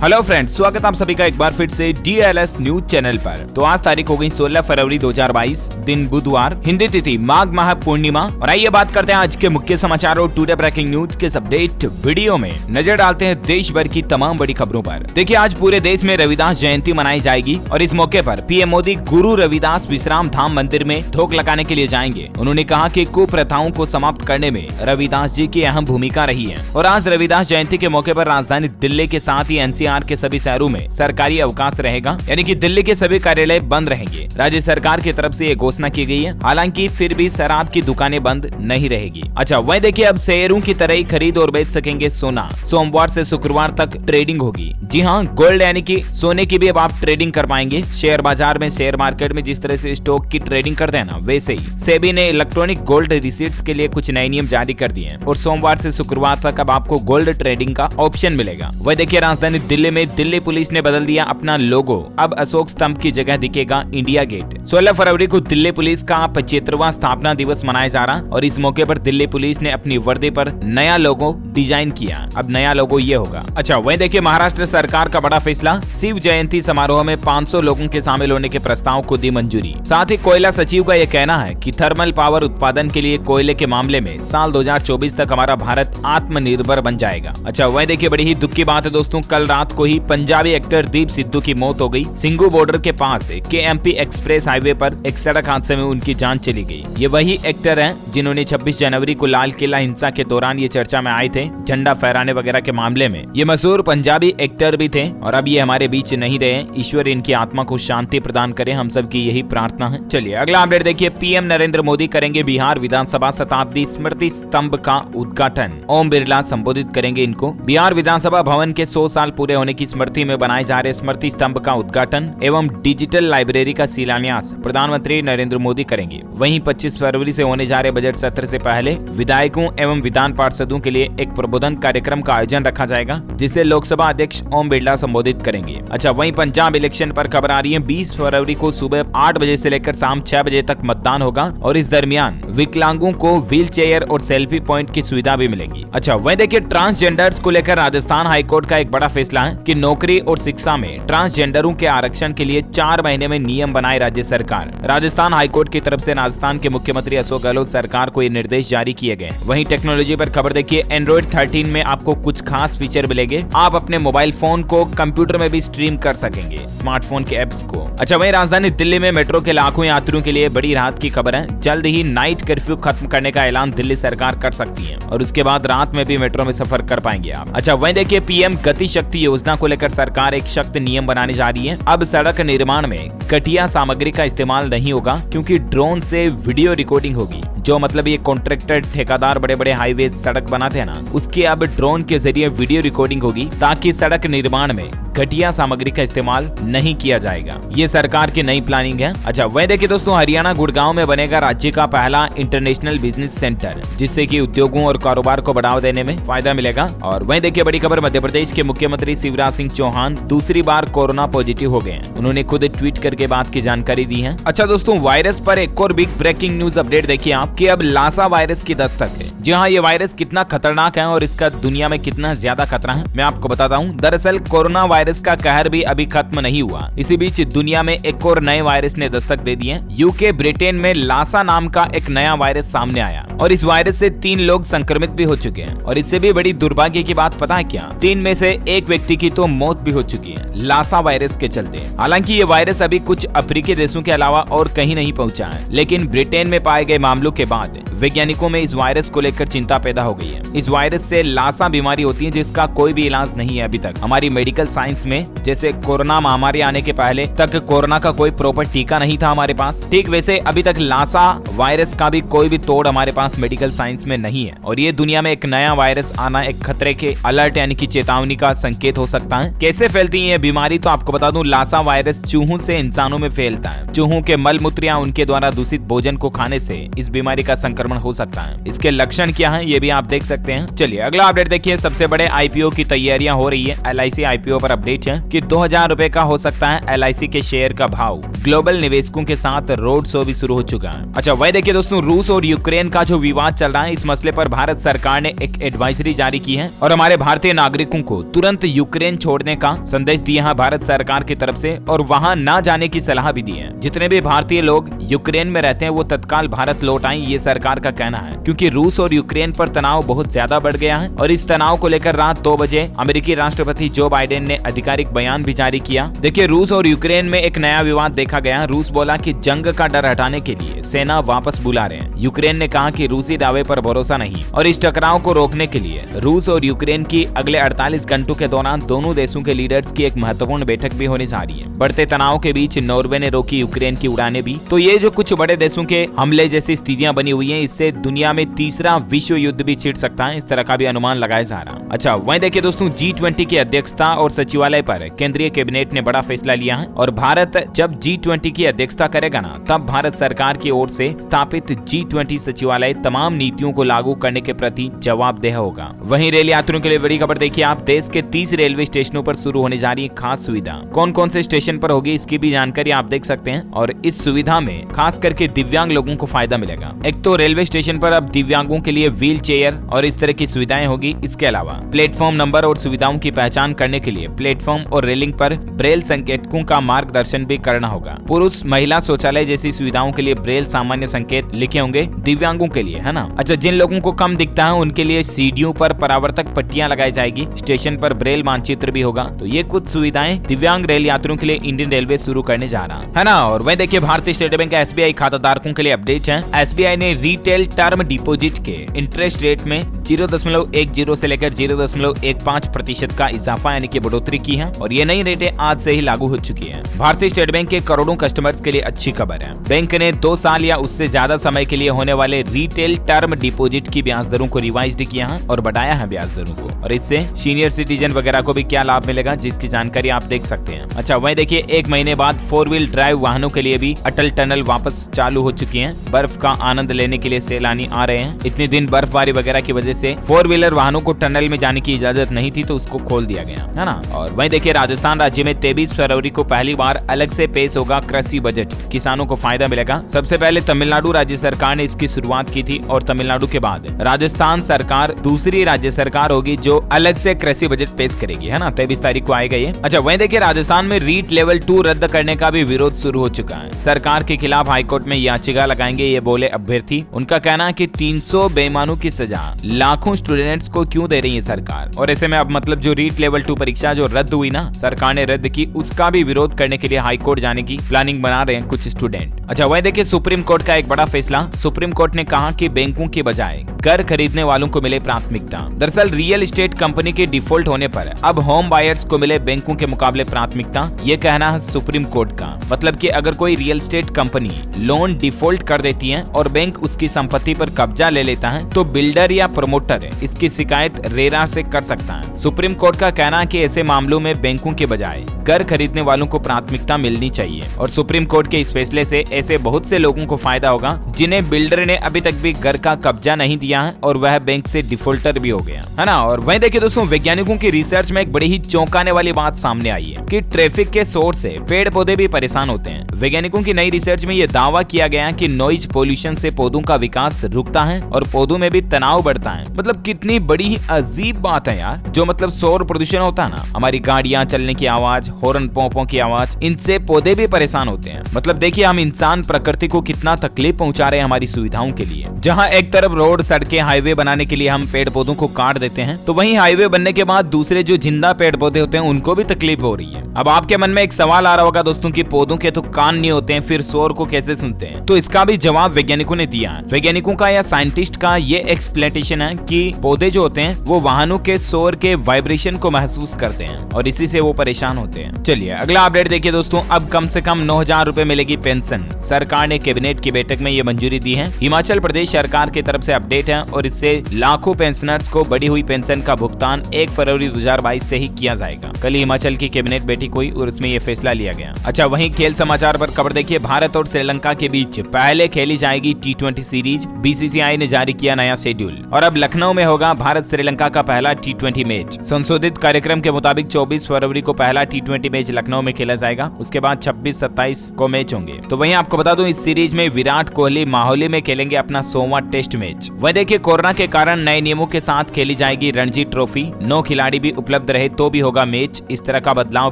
Hello friends, स्वागत आप सभी का एक बार फिर से DLS न्यूज चैनल पर। तो आज तारीख हो गई 16 फरवरी 2022, दिन बुधवार, हिंदी तिथि माघ माह पूर्णिमा। और आइए बात करते हैं आज के मुख्य समाचार और टुडे ब्रेकिंग न्यूज के अपडेट वीडियो में नजर डालते हैं देश भर की तमाम बड़ी खबरों पर। देखिए, आज पूरे देश में रविदास जयंती मनाई जाएगी और इस मौके पर PM मोदी गुरु रविदास विश्राम धाम मंदिर में थोक लगाने के लिए जाएंगे। उन्होंने कहा कि कुप्रथाओं को समाप्त करने में रविदास जी की अहम भूमिका रही है और आज रविदास जयंती के मौके पर राजधानी दिल्ली के साथ ही NCR के सभी शहरों में सरकारी अवकाश रहेगा, यानी कि दिल्ली के सभी कार्यालय बंद रहेंगे। राज्य सरकार की तरफ से ये घोषणा की गई है। हालांकि फिर भी शराब की दुकानें बंद नहीं रहेगी। अच्छा, वहीं देखिए, अब शेयरों की तरह ही खरीद और बेच सकेंगे सोना। सोमवार से शुक्रवार तक ट्रेडिंग होगी। जी हाँ, गोल्ड यानी कि सोने की भी अब आप ट्रेडिंग कर पाएंगे। शेयर बाजार में, शेयर मार्केट में जिस तरह से स्टॉक की ट्रेडिंग करते हैं ना, वैसे ही सेबी ने इलेक्ट्रॉनिक गोल्ड रिसीट्स के लिए कुछ नए नियम जारी कर दिए हैं और सोमवार से शुक्रवार तक अब आपको गोल्ड ट्रेडिंग का ऑप्शन मिलेगा। वह देखिए, राजधानी दिल्ली में दिल्ली पुलिस ने बदल दिया अपना लोगो। अब अशोक स्तंभ की जगह दिखेगा इंडिया गेट। 16 फरवरी को दिल्ली पुलिस का 75वां स्थापना दिवस मनाया जा रहा और इस मौके पर दिल्ली पुलिस ने अपनी वर्दी पर नया लोगो डिजाइन किया। अब नया लोगो ये होगा। अच्छा, वहीं देखिए, महाराष्ट्र सरकार का बड़ा फैसला। शिव जयंती समारोह में 500 लोगों के शामिल होने के प्रस्ताव को दी मंजूरी। साथ ही कोयला सचिव का यह कहना है कि थर्मल पावर उत्पादन के लिए कोयले के मामले में साल 2024 तक हमारा भारत आत्मनिर्भर बन जाएगा। अच्छा, वहीं देखिए, बड़ी ही दुख की बात है दोस्तों, कल रात को ही पंजाबी एक्टर दीप सिद्धू की मौत हो गई। सिंघू बॉर्डर के पास KMP एक्सप्रेस हाईवे पर एक सड़क हादसे में उनकी जान चली गई। ये वही एक्टर हैं जिन्होंने 26 जनवरी को लाल किला हिंसा के दौरान ये चर्चा में आए थे, झंडा फहराने वगैरह के मामले में। ये मशहूर पंजाबी एक्टर भी थे और अब ये हमारे बीच नहीं रहे। ईश्वर इनकी आत्मा को शांति प्रदान करे, हम सब की यही प्रार्थना है। चलिए अगला अपडेट देखिए। PM नरेंद्र मोदी करेंगे बिहार विधानसभा शताब्दी स्मृति स्तंभ का उद्घाटन। ओम बिरला संबोधित करेंगे इनको। बिहार विधानसभा भवन के 100 साल पूरे होने की स्मृति में बनाए जा रहे स्मृति स्तंभ का उद्घाटन एवं डिजिटल लाइब्रेरी का शिलान्यास प्रधानमंत्री नरेंद्र मोदी करेंगे। वहीं 25 फरवरी से होने जा रहे बजट सत्र से पहले विधायकों एवं विधान पार्षदों के लिए एक प्रबोधन कार्यक्रम का आयोजन रखा जाएगा, जिसे लोकसभा अध्यक्ष ओम बिरला संबोधित करेंगे। अच्छा, वहीं पंजाब इलेक्शन पर खबर आ रही है। 20 फरवरी को सुबह 8 बजे से लेकर शाम 6 बजे तक मतदान होगा और इस दरमियान विकलांगों को व्हील चेयर और सेल्फी पॉइंट की सुविधा भी मिलेगी। अच्छा, वहीं देखिए, ट्रांसजेंडर्स को लेकर राजस्थान हाईकोर्ट का एक बड़ा फैसला है कि नौकरी और शिक्षा में ट्रांसजेंडरों के आरक्षण के लिए 4 महीने में नियम बनाए राज्य सरकार। राजस्थान हाईकोर्ट की तरफ से राजस्थान के मुख्यमंत्री अशोक गहलोत सरकार को ये निर्देश जारी किए गए। वहीं टेक्नोलॉजी पर खबर देखिए। एंड्रॉइड 13 में आपको कुछ खास फीचर मिलेंगे। आप अपने मोबाइल फोन को कंप्यूटर में भी स्ट्रीम कर सकेंगे, स्मार्टफोन के एप्स को। अच्छा, वहीं राजधानी दिल्ली में मेट्रो के लाखों यात्रियों के लिए बड़ी राहत की खबर है। जल्द ही नाइट कर्फ्यू खत्म करने का ऐलान दिल्ली सरकार कर सकती है और उसके बाद रात में भी मेट्रो में सफर कर पाएंगे आप। अच्छा, वहीं देखिए, PM गति शक्ति योजना को लेकर सरकार एक सख्त नियम बनाने जा रही है। अब सड़क निर्माण में घटिया सामग्री का इस्तेमाल नहीं होगा, क्योंकि ड्रोन से वीडियो रिकॉर्डिंग होगी। जो मतलब ये कॉन्ट्रैक्टर ठेकेदार बड़े बड़े हाईवे सड़क बनाते हैं ना, उसकी अब ड्रोन के जरिए वीडियो रिकॉर्डिंग होगी, ताकि सड़क निर्माण में घटिया सामग्री का इस्तेमाल नहीं किया जाएगा। ये सरकार की नई प्लानिंग है। अच्छा, वहीं देखिए दोस्तों, हरियाणा गुड़गांव में बनेगा राज्य का पहला इंटरनेशनल बिजनेस सेंटर, जिससे कि उद्योगों और कारोबार को बढ़ावा देने में फायदा मिलेगा। और वहीं देखिए, बड़ी खबर, मध्य प्रदेश के मुख्यमंत्री शिवराज सिंह चौहान दूसरी बार कोरोना पॉजिटिव हो गए हैं। उन्होंने खुद ट्वीट करके बात की जानकारी दी है। अच्छा दोस्तों, वायरस पर एक और बिग ब्रेकिंग न्यूज अपडेट देखिए आप कि अब लासा वायरस की दस्तक है। जी हाँ, ये वायरस कितना खतरनाक है और इसका दुनिया में कितना ज्यादा खतरा है, मैं आपको बताता हूँ। दरअसल कोरोना वायरस का कहर भी अभी खत्म नहीं हुआ। इसी बीच दुनिया में एक और नए वायरस ने दस्तक दे दी है। यूके ब्रिटेन में लासा नाम का एक नया वायरस सामने आया और इस वायरस से 3 लोग संक्रमित भी हो चुके हैं। और इससे भी बड़ी दुर्भाग्य की बात पता है क्या? 3 में से 1 व्यक्ति की तो मौत भी हो चुकी है लासा वायरस के चलते। हालांकि ये वायरस अभी कुछ अफ्रीकी देशों के अलावा और कहीं नहीं पहुंचा है, लेकिन ब्रिटेन में पाए गए मामलों के बाद वैज्ञानिकों में इस वायरस को लेकर चिंता पैदा हो गई है। इस वायरस से लासा बीमारी होती है जिसका कोई भी इलाज नहीं है अभी तक हमारी मेडिकल साइंस में। जैसे कोरोना महामारी आने के पहले तक कोरोना का कोई प्रॉपर टीका नहीं था हमारे पास, ठीक वैसे अभी तक लासा वायरस का भी कोई भी तोड़ हमारे पास मेडिकल साइंस में नहीं है। और ये दुनिया में एक नया वायरस आना एक खतरे के अलर्ट यानी कि चेतावनी का संकेत हो सकता है। कैसे फैलती है ये बीमारी, तो आपको बता दूं, लासा वायरस चूहों से इंसानों में फैलता है। चूहों के मल मूत्र या उनके द्वारा दूषित भोजन को खाने से इस बीमारी का संक्रमण संक्रमण हो सकता है। इसके लक्षण क्या है ये भी आप देख सकते हैं। चलिए अगला अपडेट देखिए, सबसे बड़े आईपीओ की तैयारियां हो रही है। एलआईसी आईपीओ पर अपडेट है कि 2000 रुपए का हो सकता है एलआईसी के शेयर का भाव। ग्लोबल निवेशकों के साथ रोड शो भी शुरू हो चुका है। अच्छा वही देखिए दोस्तों, रूस और यूक्रेन का जो विवाद चल रहा है, इस मसले पर भारत सरकार ने एक एडवाइजरी जारी की है और हमारे भारतीय नागरिकों को तुरंत यूक्रेन छोड़ने का संदेश दिया है भारत सरकार की तरफ से, और वहां ना जाने की सलाह भी दी है। जितने भी भारतीय लोग यूक्रेन में रहते हैं वो तत्काल भारत लौट आएं, ये सरकार का कहना है, क्योंकि रूस और यूक्रेन पर तनाव बहुत ज्यादा बढ़ गया है। और इस तनाव को लेकर रात 2 बजे अमेरिकी राष्ट्रपति जो बाइडेन ने आधिकारिक बयान भी जारी किया। देखिए रूस और यूक्रेन में एक नया विवाद देखा गया। रूस बोला कि जंग का डर हटाने के लिए सेना वापस बुला रहे हैं। यूक्रेन ने कहा कि रूसी दावे पर भरोसा नहीं, और इस टकराव को रोकने के लिए रूस और यूक्रेन की अगले 48 घंटों के दौरान दोनों देशों के लीडर्स की एक महत्वपूर्ण बैठक भी होने जा रही है। बढ़ते तनाव के बीच नॉर्वे ने रोकी यूक्रेन की उड़ानें भी। तो ये जो कुछ बड़े देशों के हमले जैसी स्थितियां बनी हुई हैं, इससे दुनिया में तीसरा विश्व युद्ध भी छिड़ सकता है, इस तरह का भी अनुमान लगाया जा रहा है। अच्छा वहीं देखिए दोस्तों, G20 की अध्यक्षता और सचिवालय पर केंद्रीय कैबिनेट ने बड़ा फैसला लिया है, और भारत जब G20 की अध्यक्षता करेगा ना, तब भारत सरकार की ओर से स्थापित G20 सचिवालय तमाम नीतियों को लागू करने के प्रति जवाबदेह होगा। वहीं रेल यात्रियों के लिए बड़ी खबर देखिए आप, देश के 30 रेलवे स्टेशनों पर शुरू होने जा रही है खास सुविधा। कौन कौन से स्टेशन पर होगी इसकी भी जानकारी आप देख सकते हैं, और इस सुविधा में खास करके दिव्यांग लोगों को फायदा मिलेगा। एक तो रेलवे स्टेशन पर अब दिव्यांगों के लिए व्हील चेयर और इस तरह की सुविधाएं होगी। इसके अलावा प्लेटफॉर्म नंबर और सुविधाओं की पहचान करने के लिए प्लेटफॉर्म और रेलिंग पर ब्रेल संकेतकों का मार्गदर्शन भी करना होगा। पुरुष महिला शौचालय जैसी सुविधाओं के लिए ब्रेल सामान्य संकेत लिखे होंगे दिव्यांगों के लिए, है ना। अच्छा जिन लोगों को कम दिखता है उनके लिए सीढ़ियों पर परावर्तक पट्टियां लगाई जाएगी। स्टेशन पर ब्रेल मानचित्र भी होगा। तो ये कुछ सुविधाएं दिव्यांग रेल यात्रियों के लिए इंडियन रेलवे शुरू करने जा रहा है ना। और वहीं देखिए भारतीय स्टेट बैंक SBI खाताधारकों के लिए अपडेट है। SBI ने रिटेल टर्म डिपॉजिट के इंटरेस्ट रेट में 0.10 से लेकर 0.15% का इजाफा यानी कि बढ़ोतरी की है, और ये नई रेटें आज से ही लागू हो चुकी है। भारतीय स्टेट बैंक के करोड़ों कस्टमर्स के लिए अच्छी खबर है। बैंक ने 2 साल या उससे ज्यादा समय के लिए होने वाले रिटेल टर्म डिपॉजिट की ब्याज दरों को रिवाइज किया है और बढ़ाया है ब्याज दरों को, और इससे सीनियर सिटीजन वगैरह को भी क्या लाभ मिलेगा जिसकी जानकारी आप देख सकते हैं। अच्छा वहीं देखिए 1 महीने बाद 4 व्हील ड्राइव वाहनों के लिए भी अटल टनल वापस चालू हो चुकी है। बर्फ का आनंद लेने के लिए सैलानी आ रहे हैं। इतने दिन बर्फबारी वगैरह की वजह से 4 व्हीलर वाहनों को टनल में जाने की इजाजत नहीं थी, तो उसको खोल दिया गया है ना। और वहीं देखिए राजस्थान राज्य में 23 फरवरी को पहली बार अलग से पेश होगा कृषि बजट। किसानों को फायदा मिलेगा। सबसे पहले तमिलनाडु राज्य सरकार ने इसकी शुरुआत की थी, और तमिलनाडु के बाद राजस्थान सरकार दूसरी राज्य सरकार होगी जो अलग से कृषि बजट पेश करेगी, है ना। 23 तारीख को आएगा ये। अच्छा वहीं देखिए राजस्थान में रीट लेवल 2 रद्द करने का भी विरोध शुरू हो चुका है। सरकार के खिलाफ हाईकोर्ट में याचिका लगाएंगे ये बोले अभ्यर्थी। उनका कहना है कि 300 बेईमानों की सजा लाखों स्टूडेंट्स को क्यों दे रही है सरकार, और ऐसे में अब मतलब जो रीट लेवल 2 परीक्षा जो रद्द हुई ना, सरकार ने रद्द की, उसका भी विरोध करने के लिए हाईकोर्ट जाने की प्लानिंग बना रहे हैं कुछ स्टूडेंट। अच्छा वही देखिए सुप्रीम कोर्ट का एक बड़ा फैसला। सुप्रीम कोर्ट ने कहा कि बैंकों के बजाय घर खरीदने वालों को मिले प्राथमिकता। दरअसल रियल एस्टेट कंपनी के डिफॉल्ट होने पर अब होम बायर्स को मिले बैंकों के मुकाबले प्राथमिकता, ये कहना है सुप्रीम कोर्ट का। मतलब कि अगर कोई real estate company loan default कर देती है और बैंक उसकी संपत्ति पर कब्जा ले लेता है, तो बिल्डर या प्रमोटर इसकी शिकायत रेरा से कर सकता है। सुप्रीम कोर्ट का कहना है कि ऐसे मामलों में बैंकों के बजाय घर खरीदने वालों को प्राथमिकता मिलनी चाहिए, और सुप्रीम कोर्ट के इस फैसले से ऐसे बहुत से लोगों को फायदा होगा जिन्हें बिल्डर ने अभी तक भी घर का कब्जा नहीं दिया है और वह बैंक से डिफॉल्टर भी हो गया, है ना। और वहीं देखिए दोस्तों वैज्ञानिकों की रिसर्च में एक बड़ी ही चौंकाने वाली बात सामने आई है कि ट्रैफिक के शोर से पेड़ पौधे भी परेशान होते हैं। वैज्ञानिकों की नई रिसर्च में यह दावा किया गया है कि नॉइज पोल्यूशन से पौधों का विकास रुकता है और पौधों में भी तनाव बढ़ता है। मतलब कितनी बड़ी ही अजीब बात है यार। जो मतलब शोर प्रदूषण होता है ना, हमारी गाड़ियां चलने की आवाज, हॉर्न पोंपों की आवाज, इनसे पौधे भी परेशान होते हैं। मतलब देखिए हम इंसान प्रकृति को कितना तकलीफ पहुंचा रहे हैं हमारी सुविधाओं के लिए। जहां एक तरफ रोड सड़कें हाईवे बनाने के लिए हम पेड़ पौधों को काट देते हैं, तो वहीं हाईवे बनने के बाद दूसरे जो जिंदा पेड़ पौधे होते हैं उनको भी तकलीफ हो रही है। अब आपके मन में एक सवाल आ रहा होगा दोस्तों कि पौधों के तो कान नहीं होते हैं, फिर शोर को कैसे सुनते हैं? तो इसका भी जवाब वैज्ञानिकों ने दिया है। वैज्ञानिकों का या साइंटिस्ट का ये एक्सप्लेनेशन है कि पौधे जो होते हैं वो वाहनों के शोर के वाइब्रेशन को महसूस करते हैं और इसी से वो परेशान होते हैं। चलिए अगला अपडेट देखिए दोस्तों, अब कम से कम 9,000 रुपए मिलेगी पेंशन। सरकार ने कैबिनेट की बैठक में ये मंजूरी दी है। हिमाचल प्रदेश सरकार की तरफ से अपडेट है और इससे लाखों पेंशनर्स को बढ़ी हुई पेंशन का भुगतान 1 फरवरी 2022 से ही किया जाएगा। कल हिमाचल की कैबिनेट बैठक हुई और उसमें ये फैसला लिया गया। अच्छा वहीं खेल समाचार पर खबर देखिए, भारत और श्रीलंका के बीच पहले खेली जाएगी T20 सीरीज, बीसीसीआई ने जारी किया नया शेड्यूल और अब लखनऊ में होगा भारत श्रीलंका का पहला T20 मैच। संशोधित कार्यक्रम के मुताबिक 24 फरवरी को पहला T20 मैच लखनऊ में खेला जाएगा। उसके बाद 26-27 को मैच होंगे। तो वहीं आपको बता दूं, इस सीरीज में विराट कोहली माहौली में खेलेंगे अपना 100वां टेस्ट मैच। वह देखिए, कोरोना के कारण नए नियमों के साथ खेली जाएगी रणजी ट्रॉफी। 9 खिलाड़ी भी उपलब्ध रहे तो भी होगा मैच। इस तरह का बदलाव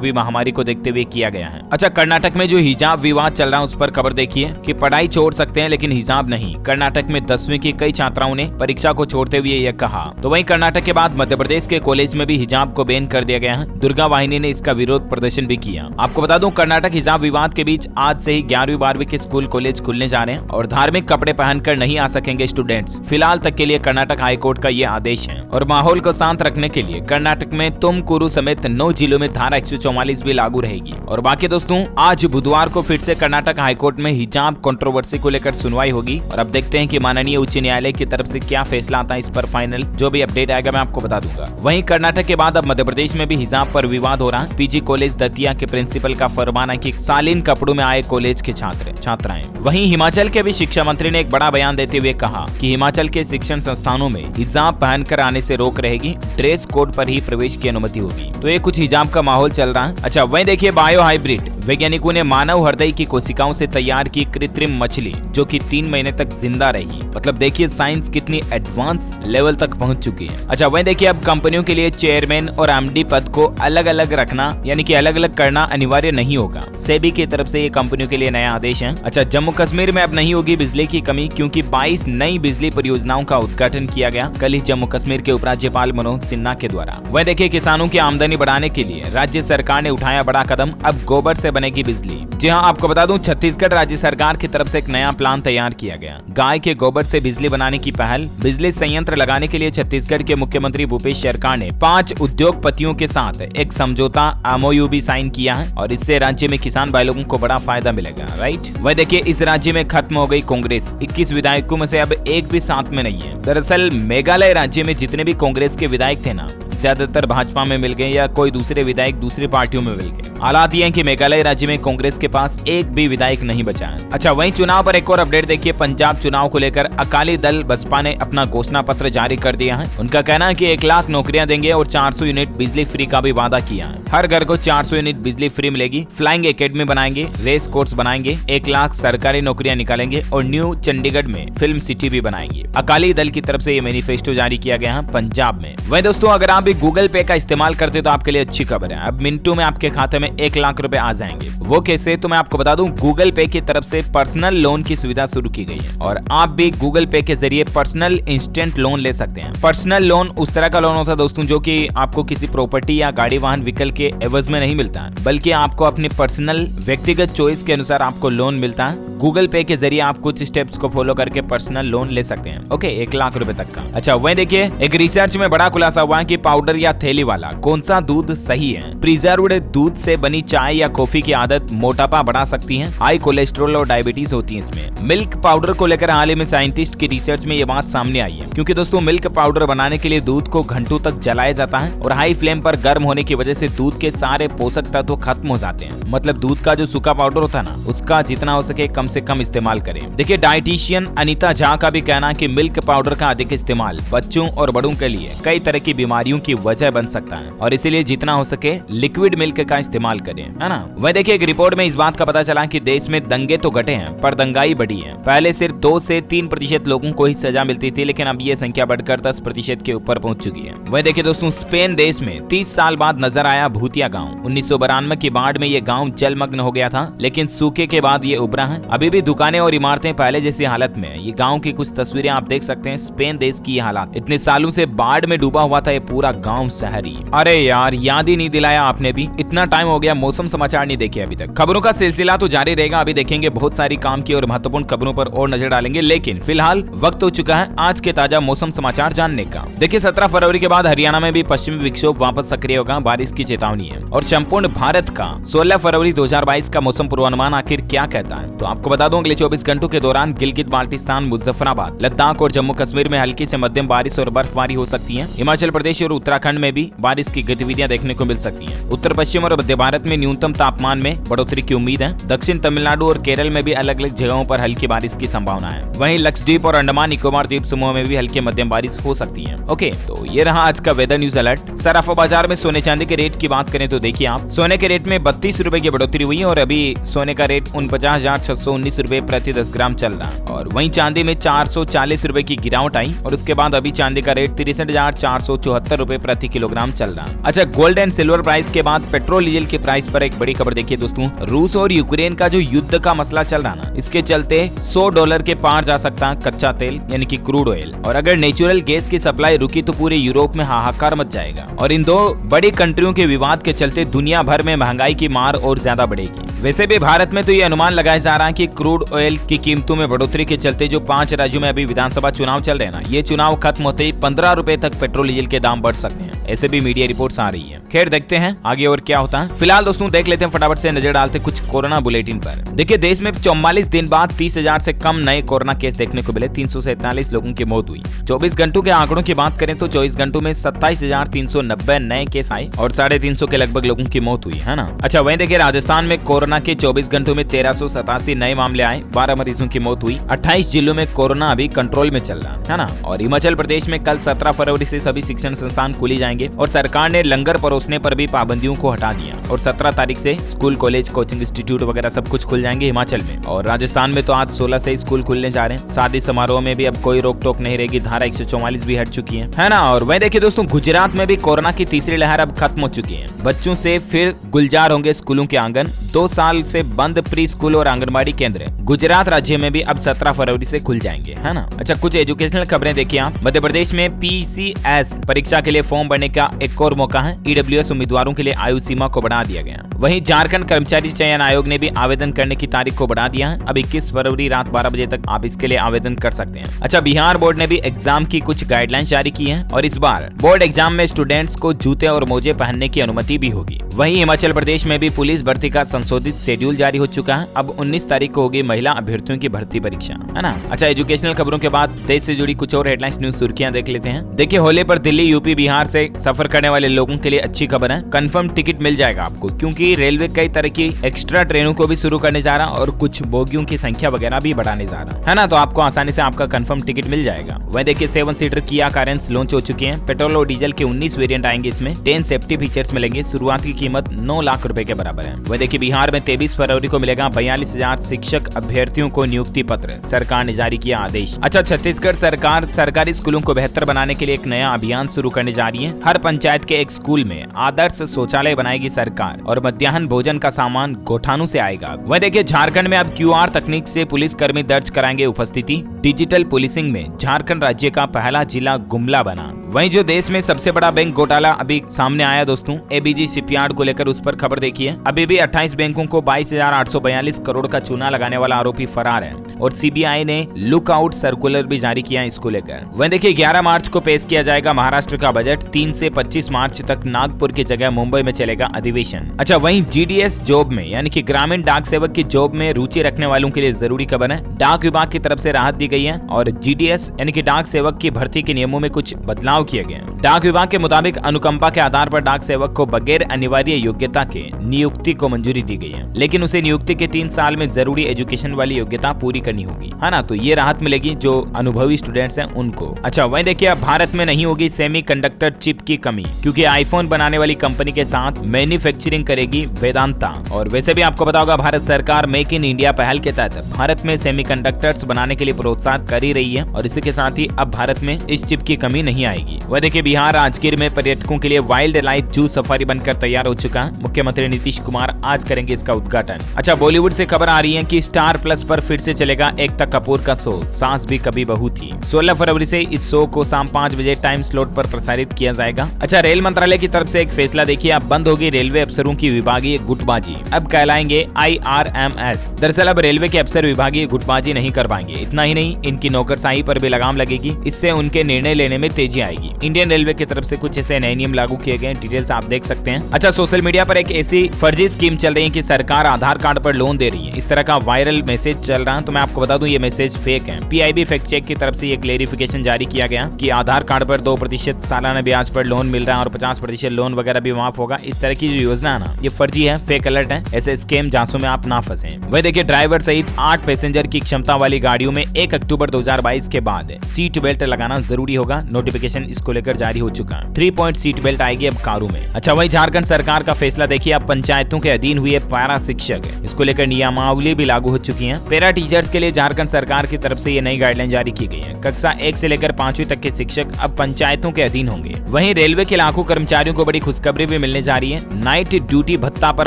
भी महामारी को देखते हुए किया गया है। अच्छा, कर्नाटक में जो हिजाब विवाद चल रहा है उस पर खबर देखिए कि पढ़ाई छोड़ सकते हैं लेकिन हिजाब नहीं। कर्नाटक में 10वीं की कई छात्राओं ने परीक्षा को छोड़ते हुए यह कहा। तो वहीं कर्नाटक के बाद मध्य प्रदेश के कॉलेज में भी हिजाब को बैन कर दिया गया है। दुर्गा वाहिनी ने इसका विरोध प्रदर्शन भी किया। आपको बता दूं, कर्नाटक हिजाब विवाद के बीच आज से ही 11वीं-12वीं के स्कूल कॉलेज खुलने जा रहे हैं और धार्मिक कपड़े पहनकर नहीं आ सकेंगे स्टूडेंट्स। फिलहाल तक के लिए कर्नाटक हाईकोर्ट का ये आदेश है और माहौल को शांत रखने के लिए कर्नाटक में तुमकुरु समेत 9 जिलों में धारा 144 भी लागू रहेगी। और बाकी दोस्तों, आज बुधवार को फिर से कर्नाटक हाईकोर्ट में हिजाब कंट्रोवर्सी को लेकर सुनवाई होगी और अब देखते हैं कि माननीय उच्च न्यायालय की तरफ से क्या फैसला आता है इस पर। फाइनल जो भी अपडेट आएगा मैं आपको बता दूंगा। वहीं कर्नाटक के बाद अब मध्य प्रदेश में भी हिजाब पर विवाद हो रहा है। पीजी कॉलेज दतिया के प्रिंसिपल का फरमान है कि शालीन कपड़ों में आए कॉलेज के छात्र छात्राएं। वहीं हिमाचल के भी शिक्षा मंत्री ने एक बड़ा बयान देते हुए कहा कि हिमाचल के शिक्षण संस्थानों में हिजाब पहनकर आने से रोक रहेगी। ड्रेस कोड पर ही प्रवेश की अनुमति होगी। तो ये कुछ हिजाब का माहौल चल रहा है। अच्छा, वहीं देखिए, बायो हाइब्रिड वैज्ञानिकों ने मानव हृदय की कोशिकाओं से तैयार की कृत्रिम मछली जो कि 3 महीने तक जिंदा रही। मतलब देखिए साइंस कितनी एडवांस लेवल तक पहुंच चुकी है। अच्छा, वहीं देखिए, अब कंपनियों के लिए चेयरमैन और एमडी पद को अलग अलग रखना यानी कि अलग अलग करना अनिवार्य नहीं होगा। सेबी की तरफ से ये कंपनियों के लिए नया आदेश है। अच्छा, जम्मू कश्मीर में अब नहीं होगी बिजली की कमी क्योंकि 22 नई बिजली परियोजनाओं का उद्घाटन किया गया कल ही जम्मू कश्मीर के उपराज्यपाल मनोज सिन्हा के द्वारा। वह देखिए, किसानों की आमदनी बढ़ाने के लिए राज्य सरकार ने उठाया बड़ा कदम। अब गोबर से बनेगी बिजली। जी हाँ, आपको बता दूं, छत्तीसगढ़ राज्य सरकार की तरफ से एक नया प्लान तैयार किया गया। गाय के गोबर से बिजली बनाने की पहल। बिजली संयंत्र लगाने के लिए छत्तीसगढ़ के मुख्यमंत्री भूपेश सरकार ने 5 उद्योगपतियों के साथ एक समझौता MOU भी साइन किया है और इससे राज्य में किसान भाई लोगों को बड़ा फायदा मिलेगा। राइट। वह देखिए, इस राज्य में खत्म हो गई कांग्रेस। 21 विधायकों में से अब एक भी साथ में नहीं है। दरअसल मेघालय राज्य में जितने भी कांग्रेस के विधायक थे ना, ज्यादातर भाजपा में मिल गए या कोई दूसरे विधायक दूसरी पार्टियों में मिल गए। हालात ये हैं कि मेघालय राज्य में कांग्रेस के पास एक भी विधायक नहीं बचा है। अच्छा, वहीं चुनाव पर एक और अपडेट देखिए। पंजाब चुनाव को लेकर अकाली दल बसपा ने अपना घोषणा पत्र जारी कर दिया है। उनका कहना है कि 1 लाख नौकरियां देंगे और 400 यूनिट बिजली फ्री का भी वादा किया है। हर घर को 400 यूनिट बिजली फ्री मिलेगी। फ्लाइंग एकेडमी बनाएंगे, रेस कोर्स बनाएंगे, 1 लाख सरकारी नौकरियां निकालेंगे और न्यू चंडीगढ़ में फिल्म सिटी भी बनाएंगे। अकाली दल की तरफ से ये मैनिफेस्टो जारी किया गया है पंजाब में। वहीं दोस्तों, अगर आप भी गूगल पे का इस्तेमाल करते हो तो आपके लिए अच्छी खबर है। अब मिनटों में आपके खाते में 1 लाख रुपए आ जाएंगे। वो कैसे, तो मैं आपको बता दूं, गूगल पे की तरफ से पर्सनल लोन की सुविधा शुरू की गई है और आप भी गूगल पे के जरिए पर्सनल इंस्टेंट लोन ले सकते हैं। पर्सनल लोन उस तरह का लोन होता है दोस्तों जो कि आपको किसी प्रॉपर्टी या गाड़ी वाहन व्हीकल के एवज में नहीं मिलता है, बल्कि आपको अपने पर्सनल व्यक्तिगत चॉइस के अनुसार आपको लोन मिलता है। गूगल पे के जरिए आप कुछ स्टेप्स को फॉलो करके पर्सनल लोन ले सकते हैं। ओके, 1 लाख रुपए तक का। अच्छा, वहीं देखिए, एक रिसर्च में बड़ा खुलासा हुआ है कि पाउडर या थैली वाला कौन सा दूध सही है। प्रिजर्व्ड दूध से बनी चाय या कॉफी की आदत मोटापा बढ़ा सकती है। हाई कोलेस्ट्रॉल और डायबिटीज होती है इसमें। मिल्क पाउडर को लेकर हाल ही में साइंटिस्ट की रिसर्च में ये बात सामने आई है क्योंकि दोस्तों मिल्क पाउडर बनाने के लिए दूध को घंटों तक जलाया जाता है और हाई फ्लेम पर गर्म होने की वजह से दूध के सारे पोषक तत्व खत्म हो जाते हैं। मतलब दूध का जो सूखा पाउडर होता है ना, उसका जितना हो सके कम से कम इस्तेमाल करें। देखिए, डाइटिशियन अनीता झा का भी कहना है कि मिल्क पाउडर का अधिक इस्तेमाल बच्चों और बड़ों के लिए कई तरह की बीमारियों की वजह बन सकता है और इसीलिए जितना हो सके लिक्विड मिल्क का इस्तेमाल करें, है ना। वह देखिए, एक रिपोर्ट में इस बात का पता चला कि देश में दंगे तो घटे हैं पर दंगाई बढ़ी है। पहले सिर्फ 2 से 3% लोगों को ही सजा मिलती थी, लेकिन अब ये संख्या बढ़कर 10% के ऊपर पहुंच चुकी है। वह देखिए दोस्तों, स्पेन देश में 30 साल बाद नजर आया भूतिया गाँव। 1992 की बाढ़ में ये गाँव जलमग्न हो गया था, लेकिन सूखे के बाद ये उभरा है। अभी भी दुकानें और इमारतें पहले जैसी हालत में है। ये गाँव की कुछ तस्वीरें आप देख सकते हैं। स्पेन देश की ये हालात, इतने सालों से बाढ़ में डूबा हुआ था ये पूरा गाँव शहरी। अरे यार, याद ही नहीं दिलाया आपने भी। इतना टाइम हो गया, मौसम समाचार नहीं देखे अभी तक। खबरों का सिलसिला तो जारी रहेगा। अभी देखेंगे बहुत सारी काम की और महत्वपूर्ण खबरों पर और नजर डालेंगे, लेकिन फिलहाल वक्त हो चुका है आज के ताजा मौसम समाचार जानने का। देखिए, 17 फरवरी के बाद हरियाणा में भी पश्चिमी विक्षोभ वापस सक्रिय होगा। बारिश की चेतावनी है और संपूर्ण भारत का 16 फरवरी 2022 का मौसम पूर्वानुमान आखिर क्या कहता है, तो आपको बता दूं, अगले 24 घंटों के दौरान गिलगित बाल्टिस्तान, मुजफ्फराबाद, लद्दाख और जम्मू कश्मीर में हल्की से मध्यम बारिश और बर्फबारी हो सकती है। हिमाचल प्रदेश और उत्तराखंड में भी बारिश की गतिविधियां देखने को मिल सकती है। उत्तर पश्चिम और मध्य भारत भारत में न्यूनतम तापमान में बढ़ोतरी की उम्मीद है। दक्षिण तमिलनाडु और केरल में भी अलग अलग जगहों पर हल्की बारिश की संभावना है। वहीं लक्षद्वीप और अंडमान निकोबार द्वीप समूह में भी हल्की मध्यम बारिश हो सकती है। ओके, तो ये रहा आज का वेदर न्यूज अलर्ट। सराफा बाजार में सोने चांदी के रेट की बात करें तो देखिए आप, सोने के रेट में 32 रुपए की बढ़ोतरी हुई है और अभी सोने का रेट 49,619 रुपए प्रति 10 ग्राम चल रहा है। और वहीं चांदी में 440 रुपए की गिरावट आई और उसके बाद अभी चांदी का रेट 63,474 रुपए प्रति किलोग्राम चल रहा है। अच्छा, गोल्ड एंड सिल्वर प्राइस के बाद पेट्रोल डीजल के प्राइस पर एक बड़ी खबर देखिए दोस्तों। रूस और यूक्रेन का जो युद्ध का मसला चल रहा ना, इसके चलते $100 के पार जा सकता है कच्चा तेल यानी कि क्रूड ऑयल। और अगर नेचुरल गैस की सप्लाई रुकी तो पूरे यूरोप में हाहाकार मच जाएगा। और इन दो बड़ी कंट्रियों के विवाद के चलते दुनिया भर में महंगाई की मार और ज्यादा बढ़ेगी। वैसे भी भारत में तो ये अनुमान लगाया जा रहा है कि क्रूड ऑयल की कीमतों में बढ़ोतरी के चलते जो 5 राज्यों में अभी विधानसभा चुनाव चल रहे हैं ना, ये चुनाव खत्म होते ही 15 रुपए तक पेट्रोल डीजल के दाम बढ़ सकते हैं। ऐसे भी मीडिया रिपोर्ट्स आ रही है। खैर, देखते हैं आगे और क्या होता है। फिलहाल दोस्तों देख लेते हैं, फटाफट से नजर डालते कुछ कोरोना बुलेटिन पर। देखिए, देश में 44 दिन बाद 30,000 से कम नए कोरोना केस देखने को मिले। 347 लोगों की मौत हुई। 24 घंटों के आंकड़ों की बात करें तो 24 घंटों में 27,390 नए केस आए और 350 के लगभग लोगों की मौत हुई है ना। अच्छा, वहीं देखिए राजस्थान में कोरोना के 24 घंटों में 1387 नए मामले आए, 12 मरीजों की मौत हुई। 28 जिलों में कोरोना अभी कंट्रोल में चल रहा है ना। और हिमाचल प्रदेश में कल 17 फरवरी से सभी शिक्षण संस्थान खुले जाएंगे और सरकार ने लंगर परोसने पर भी पाबंदियों को हटा दिया। और 17 तारीख से स्कूल, कॉलेज, कोचिंग इंस्टीट्यूट वगैरह सब कुछ खुल जाएंगे हिमाचल में। और राजस्थान में तो आज 16 से स्कूल खुलने जा रहे हैं। शादी समारोह में भी अब कोई रोक टोक नहीं रहेगी। धारा 144 भी हट चुकी है ना। और वहीं देखिए दोस्तों, गुजरात में भी कोरोना की तीसरी लहर अब खत्म हो चुकी है। बच्चों से फिर गुलजार होंगे स्कूलों के आंगन। 2 साल से बंद प्री स्कूल और आंगनबाड़ी केंद्र गुजरात राज्य में भी अब 17 फरवरी से खुल जाएंगे, है ना। अच्छा, कुछ एजुकेशनल खबरें देखिए आप। मध्य प्रदेश में PCS परीक्षा के लिए फॉर्म भरने का एक और मौका है। EWS उम्मीदवारों के लिए आयु सीमा को बढ़ा दिया गया। वहीं झारखंड कर्मचारी चयन आयोग ने भी आवेदन करने की तारीख को बढ़ा दिया है। अब 21 फरवरी रात 12 बजे तक आप इसके लिए आवेदन कर सकते हैं। अच्छा, बिहार बोर्ड ने भी एग्जाम की कुछ गाइडलाइंस जारी की है और इस बार बोर्ड एग्जाम में स्टूडेंट्स को जूते और मोजे पहनने की अनुमति भी होगी। वहीं हिमाचल प्रदेश में भी पुलिस भर्ती का संशोधित शेड्यूल जारी हो चुका है। अब 19 तारीख को होगी महिला अभ्यर्थियों की भर्ती परीक्षा, है ना। अच्छा, एजुकेशनल खबरों के बाद देश से जुड़ी कुछ और हेडलाइंस न्यूज सुर्खियां देख लेते हैं। देखिए, होली पर दिल्ली, यूपी, बिहार से सफर करने वाले लोगों के लिए अच्छी खबर है। कंफर्म टिकट मिल जाएगा आपको, क्योंकि रेलवे कई तरह की एक्स्ट्रा ट्रेनों को भी शुरू करने जा रहा है और कुछ बोगियों की संख्या वगैरह भी बढ़ाने जा रहा है ना। तो आपको आसानी से आपका कंफर्म टिकट मिल जाएगा। वहीं देखिए, 7 सीटर किया कारेंस लॉन्च हो चुकी है। पेट्रोल और डीजल के 19 वेरिएंट आएंगे। इसमें 10 सेफ्टी फीचर्स मिलेंगे। शुरुआत की कीमत 9 लाख रुपए के बराबर है। वहीं देखिए, बिहार में 23 फरवरी को मिलेगा 42,000 शिक्षक अभ्यर्थियों को नियुक्ति पत्र। सरकार ने जारी किया आदेश। अच्छा, छत्तीसगढ़ सरकार सरकारी स्कूलों को बेहतर बनाने के लिए एक नया अभियान शुरू करने जा रही है। हर पंचायत के एक स्कूल में आदर्श शौचालय बनाएगी सरकार और मध्याह्न भोजन का सामान गोठानों से आएगा। वहीं देखिए, झारखंड में अब QR तकनीक से पुलिस कर्मी दर्ज कराएंगे उपस्थिति। डिजिटल पुलिसिंग में झारखंड राज्य का पहला जिला गुमला बना। वहीं जो देश में सबसे बड़ा बैंक घोटाला अभी सामने आया दोस्तों, ABG शिपयार्ड को लेकर, उस पर खबर देखिए। अभी भी 28 बैंकों को 22,842 करोड़ का चूना लगाने वाला आरोपी फरार है और CBI ने लुकआउट सर्कुलर भी जारी किया इसको लेकर। वहीं देखिए, 11 मार्च को पेश किया जाएगा महाराष्ट्र का बजट। 3 से 25 मार्च तक नागपुर की जगह मुंबई में चलेगा अधिवेशन। अच्छा, वहीं GDS जॉब में यानी कि ग्रामीण डाक सेवक की जॉब में रुचि रखने वालों के लिए जरूरी खबर है। डाक विभाग की तरफ से राहत दी गई है और GDS यानी कि डाक सेवक की भर्ती के नियमों में कुछ बदलाव किए गए। डाक विभाग के मुताबिक अनुकंपा के आधार पर डाक सेवक को बगैर अनिवार्य योग्यता के नियुक्ति को मंजूरी दी गई है, लेकिन उसे नियुक्ति के 3 साल में जरूरी एजुकेशन वाली योग्यता पूरी करनी होगी, है ना। तो ये राहत मिलेगी जो अनुभवी स्टूडेंट्स हैं उनको। अच्छा, वहीं देखिए, अब भारत में नहीं होगी सेमीकंडक्टर चिप की कमी, क्योंकि आईफोन बनाने वाली कंपनी के साथ मैन्युफैक्चरिंग करेगी वेदांता। और वैसे भी आपको पता होगा, भारत सरकार मेक इन इंडिया पहल के तहत भारत में सेमीकंडक्टर्स बनाने के लिए प्रोत्साहित कर ही रही है और इसी के साथ ही अब भारत में इस चिप की कमी नहीं आएगी। वह देखिए, बिहार राजगीर में पर्यटकों के लिए वाइल्ड लाइफ जू सफारी बनकर तैयार हो चुका है। मुख्यमंत्री नीतीश कुमार आज करेंगे इसका उद्घाटन। अच्छा, बॉलीवुड से खबर आ रही है कि स्टार प्लस पर फिर से चलेगा एकता कपूर का शो सास भी कभी बहू थी। 16 फरवरी से इस शो को शाम 5 बजे टाइम स्लॉट पर प्रसारित किया जाएगा। अच्छा, रेल मंत्रालय की तरफ से एक फैसला देखिए, अब बंद होगी रेलवे अफसरों की विभागीय गुटबाजी। अब कहलाएंगे IRMS। दरअसल अब रेलवे के अफसर विभागीय गुटबाजी नहीं कर पाएंगे। इतना ही नहीं, इनकी नौकरशाही पर भी लगाम लगेगी। इससे उनके निर्णय लेने में तेजी आएगी। इंडियन रेलवे की तरफ से कुछ ऐसे नए नियम लागू किए गए, डिटेल्स आप देख सकते हैं। अच्छा, सोशल मीडिया पर एक ऐसी फर्जी स्कीम चल रही है कि सरकार आधार कार्ड पर लोन दे रही है, इस तरह का वायरल मैसेज चल रहा है। तो मैं मैं आपको बता दूं ये मैसेज फेक है। PIB फैक्ट चेक की तरफ से ये क्लेरिफिकेशन जारी किया गया कि आधार कार्ड पर 2% सालाना ब्याज पर लोन मिल रहा है और 50% लोन वगैरह भी माफ होगा। इस तरह की जो योजना है ना, ये फर्जी है, फेक अलर्ट है। ऐसे स्कैम जांचों में आप ना फंसे। वही देखिए, ड्राइवर सहित 8 पैसेंजर की क्षमता वाली गाड़ियों में 1 अक्टूबर 2022 के बाद सीट बेल्ट लगाना जरूरी होगा। नोटिफिकेशन इसको लेकर जारी हो चुका है। 3 पॉइंट सीट बेल्ट आएगी अब कारों में। अच्छा, वही झारखंड सरकार का फैसला देखिए, अब पंचायतों के अधीन हुए पैरा शिक्षक, इसको लेकर नियमावली भी लागू हो चुकी है। पैरा टीचर्स के लिए झारखंड सरकार की तरफ से ये नई गाइडलाइन जारी की गई है। कक्षा 1 से लेकर 5वीं तक के शिक्षक अब पंचायतों के अधीन होंगे। वहीं रेलवे के लाखों कर्मचारियों को बड़ी खुशखबरी भी मिलने जा रही है। नाइट ड्यूटी भत्ता पर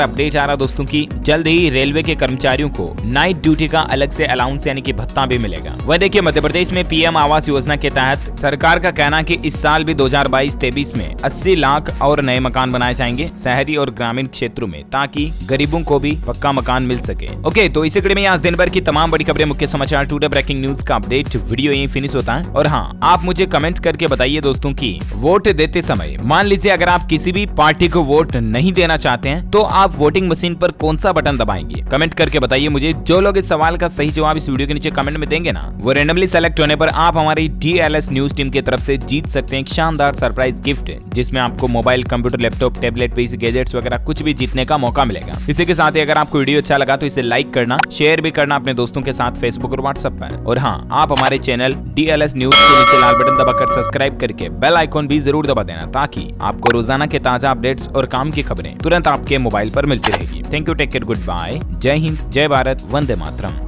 अपडेट आ रहा दोस्तों की जल्द ही रेलवे के कर्मचारियों को नाइट ड्यूटी का अलग से अलाउंस यानी कि भत्ता भी मिलेगा। वह देखिए, मध्य प्रदेश में PM आवास योजना के तहत सरकार का कहना है कि इस साल भी 2022-23 में 80 लाख और नए मकान बनाए जाएंगे शहरी और ग्रामीण क्षेत्रों में, ताकि गरीबों को भी पक्का मकान मिल सके। ओके, तो इसी कड़ी में आज दिन भर की तमाम बड़ी खबरें, मुख्य समाचार, टुडे ब्रेकिंग न्यूज का अपडेट वीडियो यहीं फिनिश होता है। और हाँ, आप मुझे कमेंट करके बताइए दोस्तों की वोट देते समय, मान लीजिए अगर आप किसी भी पार्टी को वोट नहीं देना चाहते हैं तो आप वोटिंग मशीन पर कौन सा बटन दबाएंगे? कमेंट करके बताइए मुझे। जो लोग इस सवाल का सही जवाब इस वीडियो के नीचे कमेंट में देंगे ना, वो रेंडमली सेलेक्ट होने पर आप हमारी DLS न्यूज टीम की तरफ से जीत सकते हैं एक शानदार सरप्राइज गिफ्ट, जिसमें आपको mobile, computer, laptop, tablet, PC, gadgets वगैरह कुछ भी जीतने का मौका मिलेगा। इसी के साथ ही अगर आपको वीडियो अच्छा लगा तो इसे लाइक करना, शेयर भी करना अपने दोस्तों के साथ फेसबुक और व्हाट्सएप पर। और हाँ, आप हमारे चैनल DLS न्यूज के नीचे लाल बटन दबाकर सब्सक्राइब करके बेल आइकॉन भी जरूर दबा देना, ताकि आपको रोजाना के ताजा अपडेट्स और काम की खबरें तुरंत आपके मोबाइल पर मिलती रहेगी। Thank you, take care, good bye, जय हिंद, जय भारत, वंदे मातरम।